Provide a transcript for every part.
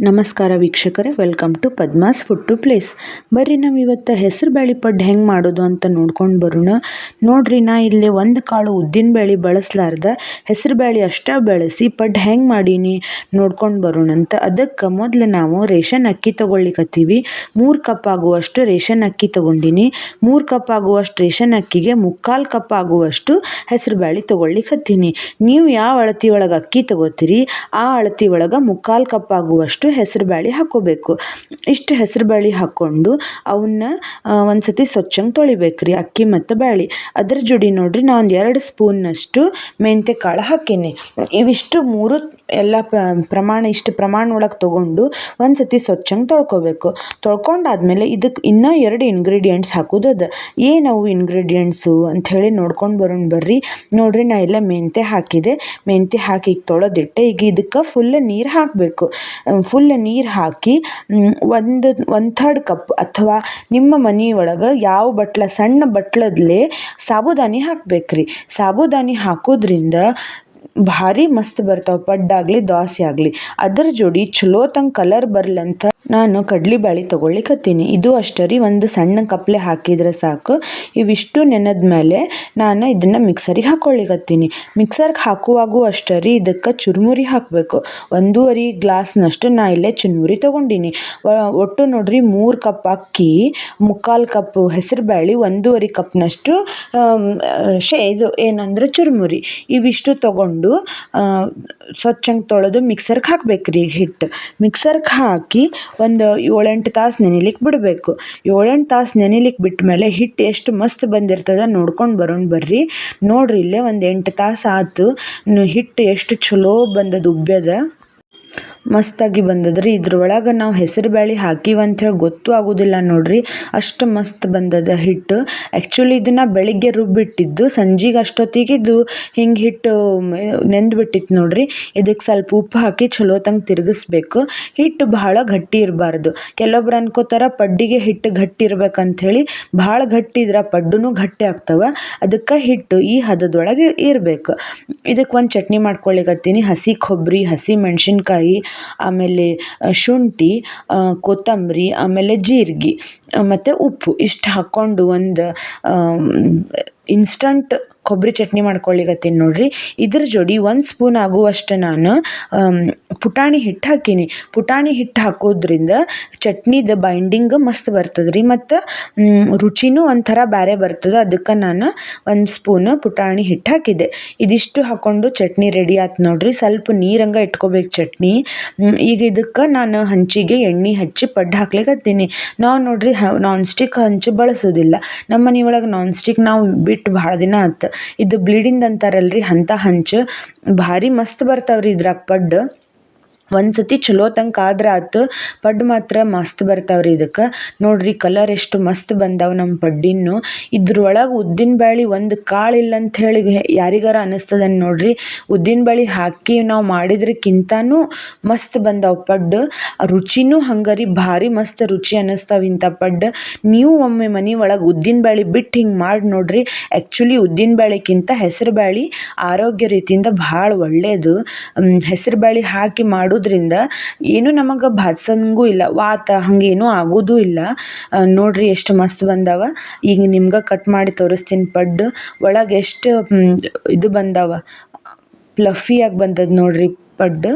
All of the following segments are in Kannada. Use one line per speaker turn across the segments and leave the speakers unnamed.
ನಮಸ್ಕಾರ ವೀಕ್ಷಕರೇ, welcome to Padma's food to place. ಬರ್ರಿ ನಾವು ಇವತ್ತು ಹೆಸರು ಬೇಳೆ ಪಡ್ಡು ಹೆಂಗೆ ಮಾಡೋದು ಅಂತ ನೋಡ್ಕೊಂಡು ಬರೋಣ. ನೋಡ್ರಿ, ನಾ ಇಲ್ಲಿ ಒಂದು ಕಾಳು ಉದ್ದಿನ ಬೇಳೆ ಬಳಸಲಾರ್ದ ಹೆಸರು ಬೇಳೆ ಅಷ್ಟೇ ಬಳಸಿ ಪಡ್ಡು ಹೆಂಗೆ ಮಾಡೀನಿ ನೋಡ್ಕೊಂಡು ಬರೋಣ ಅಂತ. ಅದಕ್ಕೆ ಮೊದಲು ನಾವು ರೇಷನ್ ಅಕ್ಕಿ ತೊಗೊಳ್ಳಿಕತ್ತೀವಿ. 3 ಕಪ್ ಆಗುವಷ್ಟು ರೇಷನ್ ಅಕ್ಕಿ ತೊಗೊಂಡಿನಿ. 3 ಕಪ್ ಆಗುವಷ್ಟು ರೇಷನ್ ಅಕ್ಕಿಗೆ 3/4 ಕಪ್ ಆಗುವಷ್ಟು ಹೆಸರು ಬೇಳೆ ತೊಗೊಳ್ಳಿಕತ್ತೀನಿ. ನೀವು ಯಾವ ಅಳತಿ ಒಳಗೆ ಅಕ್ಕಿ ತೊಗೋತೀರಿ ಆ ಅಳತಿ ಒಳಗೆ 3/4 ಕಪ್ ಆಗುವಷ್ಟು ಹೆಸರು ಬೇಳೆ ಹಾಕೋಬೇಕು. ಇಷ್ಟು ಹೆಸರು ಬೇಳೆ ಹಾಕ್ಕೊಂಡು ಅವನ್ನ ಒಂದ್ಸತಿ ಸ್ವಚ್ಛಂಗೆ ತೊಳಿಬೇಕ್ರಿ, ಅಕ್ಕಿ ಮತ್ತು ಬೇಳೆ. ಅದ್ರ ಜೋಡಿ ನೋಡ್ರಿ, ನಾ ಒಂದು 2 ಸ್ಪೂನ್ನಷ್ಟು ಮೆಂತ್ಯ ಕಾಳು ಹಾಕೀನಿ. ಇವಿಷ್ಟು ಮೂರು ಎಲ್ಲ ಇಷ್ಟು ಪ್ರಮಾಣ ಒಳಗೆ ತೊಗೊಂಡು ಒಂದ್ಸತಿ ಸ್ವಚ್ಛಂಗೆ ತೊಳ್ಕೊಬೇಕು. ತೊಳ್ಕೊಂಡಾದ್ಮೇಲೆ ಇದಕ್ಕೆ ಇನ್ನೂ 2 ಇಂಗ್ರೀಡಿಯೆಂಟ್ಸ್ ಹಾಕೋದದ. ಏನವು ಇಂಗ್ರೀಡಿಯೆಂಟ್ಸು ಅಂಥೇಳಿ ನೋಡ್ಕೊಂಡು ಬರೋಣ ಬರ್ರಿ. ನೋಡ್ರಿ, ನಾ ಎಲ್ಲ ಮೆಂತ್ಯ ಹಾಕಿದೆ. ಮೆಂತ್ಯ ಹಾಕಿ ಈಗ ತೊಳೆದಿಟ್ಟೆ. ಈಗ ಇದಕ್ಕೆ ಫುಲ್ ನೀರು ಹಾಕಬೇಕು. ಫುಲ್ ನೀರು ಹಾಕಿ 1/3 ಕಪ್ ಅಥವಾ ನಿಮ್ಮ ಮನೆಯೊಳಗೆ ಯಾವ ಬಟ್ಲ ಸಣ್ಣ ಬಟ್ಲದಲ್ಲೇ ಸಾಬುದಾನಿ ಹಾಕಬೇಕ್ರಿ. ಸಾಬುದಾನಿ ಹಾಕೋದ್ರಿಂದ ಭಾರಿ ಮಸ್ತ್ ಬರ್ತಾವೆ, ಪಡ್ಡಾಗಲಿ ದೋಸೆ ಆಗಲಿ. ಅದ್ರ ಜೋಡಿ ಚಲೋ ತಂಗ ಕಲರ್ ಬರ್ಲಂತ ನಾನು ಕಡ್ಲಿಬ್ಯಾಳಿ ತೊಗೊಳ್ಳಿಕತ್ತೀನಿ. ಇದು ಅಷ್ಟೇ ರೀ, ಒಂದು ಸಣ್ಣ ಕಪ್ಲೆ ಹಾಕಿದ್ರೆ ಸಾಕು. ಇವಿಷ್ಟು ನೆನೆದ ಮೇಲೆ ನಾನು ಇದನ್ನು ಮಿಕ್ಸರಿಗೆ ಹಾಕ್ಕೊಳ್ಳಿಕತ್ತೀನಿ. ಮಿಕ್ಸರ್ಗೆ ಹಾಕುವಾಗೂ ಅಷ್ಟೇ ರೀ, ಇದಕ್ಕೆ ಚುರುಮುರಿ ಹಾಕಬೇಕು. 1.5 ಗ್ಲಾಸ್ನಷ್ಟು ನಾ ಇಲ್ಲೇ ಚುರುಮುರಿ ತೊಗೊಂಡಿನಿ. ಒಟ್ಟು ನೋಡ್ರಿ, 3 ಕಪ್ ಅಕ್ಕಿ, 3/4 ಕಪ್ ಹೆಸರು ಬೇಳೆ, 1.5 ಕಪ್ನಷ್ಟು ಇದು ಏನಂದ್ರೆ ಚುರುಮುರಿ. ಇವಿಷ್ಟು ತೊಗೊಂಡು ಸ್ವಚ್ಛಂಗೆ ತೊಳೆದು ಮಿಕ್ಸರ್ಗೆ ಹಾಕಬೇಕ್ರಿ. ಹಿಟ್ಟು ಮಿಕ್ಸರ್ಗೆ ಹಾಕಿ ಒಂದು 7-8 ತಾಸು ನೆನೆಲಿಕ್ಕೆ ಬಿಡಬೇಕು. 7-8 ತಾಸು ನೆನೆಲಿಕ್ಕೆ ಬಿಟ್ಟ ಮೇಲೆ ಹಿಟ್ಟು ಎಷ್ಟು ಮಸ್ತ್ ಬಂದಿರ್ತದ ನೋಡ್ಕೊಂಡು ಬರೋಣ ಬರ್ರಿ. ನೋಡ್ರಿ, ಇಲ್ಲೇ ಒಂದು 8 ತಾಸು ಆಯ್ತು. ಹಿಟ್ಟು ಎಷ್ಟು ಚಲೋ ಬಂದದ, ಉಬ್ಬ್ಯದ ಮಸ್ತಾಗಿ ಬಂದದ್ರಿ. ಇದ್ರೊಳಗೆ ನಾವು ಹೆಸರು ಬೇಳೆ ಹಾಕಿವಂಥೇಳಿ ಗೊತ್ತೂ ಆಗೋದಿಲ್ಲ ನೋಡ್ರಿ, ಅಷ್ಟು ಮಸ್ತ್ ಬಂದದ ಹಿಟ್ಟು. ಆ್ಯಕ್ಚುಲಿ ಇದನ್ನು ಬೆಳಿಗ್ಗೆ ರುಬ್ಬಿಟ್ಟಿದ್ದು, ಸಂಜೆಗೆ ಅಷ್ಟೊತ್ತಿಗೆ ಇದು ಹಿಂಗೆ ಹಿಟ್ಟು ನೆಂದ್ಬಿಟ್ಟಿತ್ತು ನೋಡ್ರಿ. ಇದಕ್ಕೆ ಸ್ವಲ್ಪ ಉಪ್ಪು ಹಾಕಿ ಚಲೋ ತಂಗ ತಿರುಗಿಸ್ಬೇಕು. ಹಿಟ್ಟು ಬಹಳ ಗಟ್ಟಿ ಇರಬಾರ್ದು. ಕೆಲವೊಬ್ರು ಅನ್ಕೋತಾರ ಪಡ್ಡಿಗೆ ಹಿಟ್ಟು ಗಟ್ಟಿ ಇರ್ಬೇಕಂಥೇಳಿ. ಭಾಳ ಗಟ್ಟಿ ಇದ್ರೆ ಪಡ್ಡುನೂ ಗಟ್ಟಿ ಆಗ್ತವೆ. ಅದಕ್ಕೆ ಹಿಟ್ಟು ಈ ಹದದೊಳಗೆ ಇರಬೇಕು. ಇದಕ್ಕೆ ಒಂದು ಚಟ್ನಿ ಮಾಡ್ಕೊಳ್ಳಿಕತ್ತೀನಿ. ಹಸಿ ಕೊಬ್ಬರಿ, ಹಸಿ ಮೆಣಸಿನ್ಕಾಯಿ, ಆಮೇಲೆ ಶುಂಠಿ, ಕೊತ್ತಂಬರಿ, ಆಮೇಲೆ ಜೀರಿಗೆ ಮತ್ತು ಉಪ್ಪು ಇಷ್ಟು ಹಾಕ್ಕೊಂಡು ಒಂದು ಇನ್ಸ್ಟಂಟ್ ಕೊಬ್ಬರಿ ಚಟ್ನಿ ಮಾಡ್ಕೊಳ್ಳಿಕತ್ತೀನಿ ನೋಡ್ರಿ. ಇದ್ರ ಜೋಡಿ 1 ಸ್ಪೂನ್ ಆಗುವಷ್ಟು ನಾನು ಪುಟಾಣಿ ಹಿಟ್ಟು ಹಾಕೀನಿ. ಪುಟಾಣಿ ಹಿಟ್ಟು ಹಾಕೋದ್ರಿಂದ ಚಟ್ನಿದ ಬೈಂಡಿಂಗ್ ಮಸ್ತ್ ಬರ್ತದ್ರಿ, ಮತ್ತು ರುಚಿನೂ ಒಂಥರ ಬೇರೆ ಬರ್ತದೆ. ಅದಕ್ಕೆ ನಾನು 1 ಸ್ಪೂನ್ ಪುಟಾಣಿ ಹಿಟ್ಟು ಹಾಕಿದ್ದೆ. ಇದಿಷ್ಟು ಹಾಕ್ಕೊಂಡು ಚಟ್ನಿ ರೆಡಿ ಆಯ್ತು ನೋಡ್ರಿ. ಸ್ವಲ್ಪ ನೀರಂಗೆ ಇಟ್ಕೋಬೇಕು ಚಟ್ನಿ. ಈಗ ಇದಕ್ಕೆ ನಾನು ಹಂಚಿಗೆ ಎಣ್ಣೆ ಹಚ್ಚಿ ಪಡ್ಡು ಹಾಕ್ಲಿಕತ್ತೀನಿ. ನಾವು ನೋಡ್ರಿ ನಾನ್ ಸ್ಟಿಕ್ ಹಂಚು ಬಳಸೋದಿಲ್ಲ. ನಮ್ಮ ಮನೆ ಒಳಗೆ ನಾನ್ ಸ್ಟಿಕ್ ನಾವು ಬಿಟ್ಟು ಭಾಳ ದಿನ ಆಯ್ತು. ಇದು ಬ್ಲೀಡಿಂಗ್ ಅಂತಾರಲ್ರಿ, ಅಂಥ ಹಂಚು ಭಾರಿ ಮಸ್ತ್ ಬರ್ತಾವ್ರಿ ಇದ್ರಾಗ ಪಡ್ಡು. ಒಂದ್ಸತಿ ಚಲೋ ತಂಗ ಆದ್ರೆ ಆಯ್ತು, ಪಡ್ಡು ಮಾತ್ರ ಮಸ್ತ್ ಬರ್ತಾವ್ರಿ. ಇದಕ್ಕೆ ನೋಡ್ರಿ, ಕಲರ್ ಎಷ್ಟು ಮಸ್ತ್ ಬಂದಾವ ನಮ್ಮ ಪಡ್ಡಿನ್ನು. ಇದ್ರೊಳಗೆ ಉದ್ದಿನ ಬೇಳೆ ಒಂದು ಕಾಳಿಲ್ಲ ಅಂತ ಹೇಳಿ ಯಾರಿಗಾರ ಅನ್ನಿಸ್ತದ ನೋಡ್ರಿ. ಉದ್ದಿನ ಬೇಳೆ ಹಾಕಿ ನಾವು ಮಾಡಿದ್ರಕ್ಕಿಂತನೂ ಮಸ್ತ್ ಬಂದಾವ ಪಡ್ಡು. ರುಚಿನೂ ಹಂಗರಿ, ಭಾರಿ ಮಸ್ತ್ ರುಚಿ ಅನ್ನಿಸ್ತಾವ ಇಂಥ ಪಡ್ಡು. ನೀವು ಒಮ್ಮೆ ಮನೆ ಒಳಗೆ ಉದ್ದಿನ ಬೇಳೆ ಬಿಟ್ಟು ಹಿಂಗೆ ಮಾಡಿ ನೋಡ್ರಿ. ಆ್ಯಕ್ಚುಲಿ ಉದ್ದಿನ ಬೇಳೆಕ್ಕಿಂತ ಹೆಸರು ಬೇಳೆ ಆರೋಗ್ಯ ರೀತಿಯಿಂದ ಭಾಳ ಒಳ್ಳೆಯದು. ಹೆಸರು ಬೇಳೆ ಹಾಕಿ ಮಾಡೋದ್ರಿಂದ ಏನು ನಮಗೆ ಬಾಡ್ಸಂಗೂ ಇಲ್ಲ, ವಾತ ಹಂಗೇನೂ ಆಗೋದೂ ಇಲ್ಲ. ನೋಡ್ರಿ ಎಷ್ಟು ಮಸ್ತ್ ಬಂದಾವ. ಈಗ ನಿಮ್ಗೆ ಕಟ್ ಮಾಡಿ ತೋರಿಸ್ತೀನಿ ಪಡ್ಡು. ಒಳಗೆ ಎಷ್ಟು ಇದು ಬಂದಾವ, ಫ್ಲಫಿಯಾಗಿ ಬಂದದ ನೋಡ್ರಿ ಪಡ್ಡು.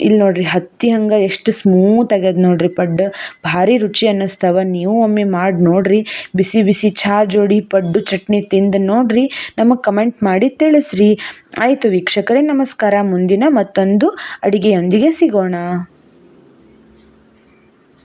ಇಲ್ಲಿ ನೋಡ್ರಿ, ಹತ್ತಿ ಹಂಗೆ ಎಷ್ಟು ಸ್ಮೂತ್ ಆಗ್ಯದ ನೋಡ್ರಿ ಪಡ್ಡು. ಭಾರಿ ರುಚಿ ಅನ್ನಿಸ್ತಾವ. ನೀವು ಒಮ್ಮೆ ಮಾಡಿ ನೋಡ್ರಿ. ಬಿಸಿ ಬಿಸಿ ಚಹಾ ಜೋಡಿ ಪಡ್ಡು ಚಟ್ನಿ ತಿಂದು ನೋಡ್ರಿ, ನಮಗೆ ಕಮೆಂಟ್ ಮಾಡಿ ತಿಳಿಸ್ರಿ. ಆಯಿತು ವೀಕ್ಷಕರೇ, ನಮಸ್ಕಾರ. ಮುಂದಿನ ಮತ್ತೊಂದು ಅಡಿಗೆಯೊಂದಿಗೆ ಸಿಗೋಣ.